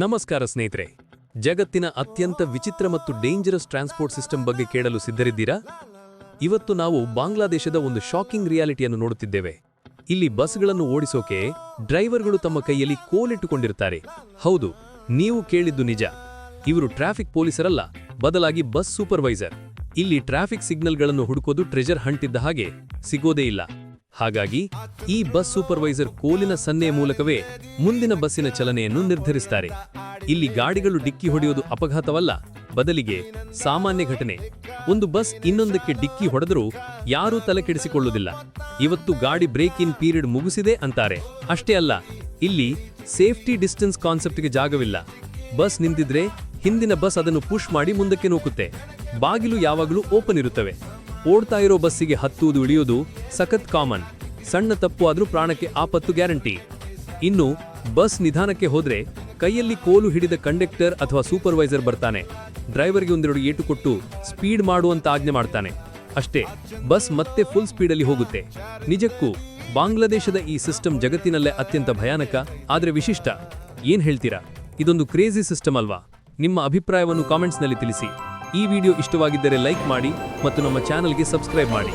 ನಮಸ್ಕಾರ ಸ್ನೇಹಿತರೆ, ಜಗತ್ತಿನ ಅತ್ಯಂತ ವಿಚಿತ್ರ ಮತ್ತು ಡೇಂಜರಸ್ ಟ್ರಾನ್ಸ್ಪೋರ್ಟ್ ಸಿಸ್ಟಮ್ ಬಗ್ಗೆ ಕೇಳಲು ಸಿದ್ಧರಿದ್ದೀರಾ? ಇವತ್ತು ನಾವು ಬಾಂಗ್ಲಾದೇಶದ ಒಂದು ಶಾಕಿಂಗ್ ರಿಯಾಲಿಟಿಯನ್ನು ನೋಡುತ್ತಿದ್ದೇವೆ. ಇಲ್ಲಿ ಬಸ್ಗಳನ್ನು ಓಡಿಸೋಕೆ ಡ್ರೈವರ್ಗಳು ತಮ್ಮ ಕೈಯಲ್ಲಿ ಕೋಲಿಟ್ಟುಕೊಂಡಿರುತ್ತಾರೆ. ಹೌದು, ನೀವು ಕೇಳಿದ್ದು ನಿಜ. ಇವರು ಟ್ರಾಫಿಕ್ ಪೊಲೀಸರಲ್ಲ, ಬದಲಾಗಿ ಬಸ್ ಸೂಪರ್ವೈಸರ್. ಇಲ್ಲಿ ಟ್ರಾಫಿಕ್ ಸಿಗ್ನಲ್ಗಳನ್ನು ಹುಡುಕೋದು ಟ್ರೆಜರ್ ಹಂಟ್ ಇದ್ದ ಹಾಗೆ ಸಿಗೋದೇ ಇಲ್ಲ. ಹಾಗಾಗಿ ಈ ಬಸ್ ಸೂಪರ್ವೈಸರ್ ಕೋಲಿನ ಸನ್ನೆಯ ಮೂಲಕವೇ ಮುಂದಿನ ಬಸ್ಸಿನ ಚಲನೆಯನ್ನು ನಿರ್ಧರಿಸುತ್ತಾರೆ. ಇಲ್ಲಿ ಗಾಡಿಗಳು ಡಿಕ್ಕಿ ಹೊಡೆಯುವುದು ಅಪಘಾತವಲ್ಲ, ಬದಲಿಗೆ ಸಾಮಾನ್ಯ ಘಟನೆ. ಒಂದು ಬಸ್ ಇನ್ನೊಂದಕ್ಕೆ ಡಿಕ್ಕಿ ಹೊಡೆದರೂ ಯಾರೂ ತಲೆಕೆಡಿಸಿಕೊಳ್ಳುವುದಿಲ್ಲ. ಇವತ್ತು ಗಾಡಿ ಬ್ರೇಕ್ ಇನ್ ಪೀರಿಯಡ್ ಮುಗಿಸಿದೆ ಅಂತಾರೆ. ಅಷ್ಟೇ ಅಲ್ಲ, ಇಲ್ಲಿ ಸೇಫ್ಟಿ ಡಿಸ್ಟೆನ್ಸ್ ಕಾನ್ಸೆಪ್ಟ್ಗೆ ಜಾಗವಿಲ್ಲ. ಬಸ್ ನಿಂತಿದ್ರೆ ಹಿಂದಿನ ಬಸ್ ಅದನ್ನು ಪುಷ್ ಮಾಡಿ ಮುಂದಕ್ಕೆ ನೂಕುತ್ತೆ. ಬಾಗಿಲು ಯಾವಾಗಲೂ ಓಪನ್ ಇರುತ್ತವೆ. ಓಡ್ತಾ ಇರೋ ಬಸ್ಸಿಗೆ ಹತ್ತುವುದು ಇಳಿಯೋದು ಸಖತ್ ಕಾಮನ್. ಸಣ್ಣ ತಪ್ಪು ಆದ್ರೂ ಪ್ರಾಣಕ್ಕೆ ಆಪತ್ತು ಗ್ಯಾರಂಟಿ. ಇನ್ನು ಬಸ್ ನಿಧಾನಕ್ಕೆ ಹೋದ್ರೆ ಕೈಯಲ್ಲಿ ಕೋಲು ಹಿಡಿದ ಕಂಡಕ್ಟರ್ ಅಥವಾ ಸೂಪರ್ವೈಸರ್ ಬರ್ತಾನೆ. ಡ್ರೈವರ್ಗೆ ಒಂದೆರಡು ಏಟು ಕೊಟ್ಟು ಸ್ಪೀಡ್ ಮಾಡುವಂತ ಆಜ್ಞೆ ಮಾಡ್ತಾನೆ. ಅಷ್ಟೇ, ಬಸ್ ಮತ್ತೆ ಫುಲ್ ಸ್ಪೀಡಲ್ಲಿ ಹೋಗುತ್ತೆ. ನಿಜಕ್ಕೂ ಬಾಂಗ್ಲಾದೇಶದ ಈ ಸಿಸ್ಟಮ್ ಜಗತ್ತಿನಲ್ಲೇ ಅತ್ಯಂತ ಭಯಾನಕ, ಆದ್ರೆ ವಿಶಿಷ್ಟ. ಏನ್ ಹೇಳ್ತೀರಾ? ಇದೊಂದು ಕ್ರೇಜಿ ಸಿಸ್ಟಮ್ ಅಲ್ವಾ? ನಿಮ್ಮ ಅಭಿಪ್ರಾಯವನ್ನು ಕಾಮೆಂಟ್ಸ್ನಲ್ಲಿ ತಿಳಿಸಿ. ಈ ವಿಡಿಯೋ ಇಷ್ಟವಾಗಿದ್ದರೆ ಲೈಕ್ ಮಾಡಿ ಮತ್ತು ನಮ್ಮ ಚಾನೆಲ್ಗೆ ಸಬ್ಸ್ಕ್ರೈಬ್ ಮಾಡಿ.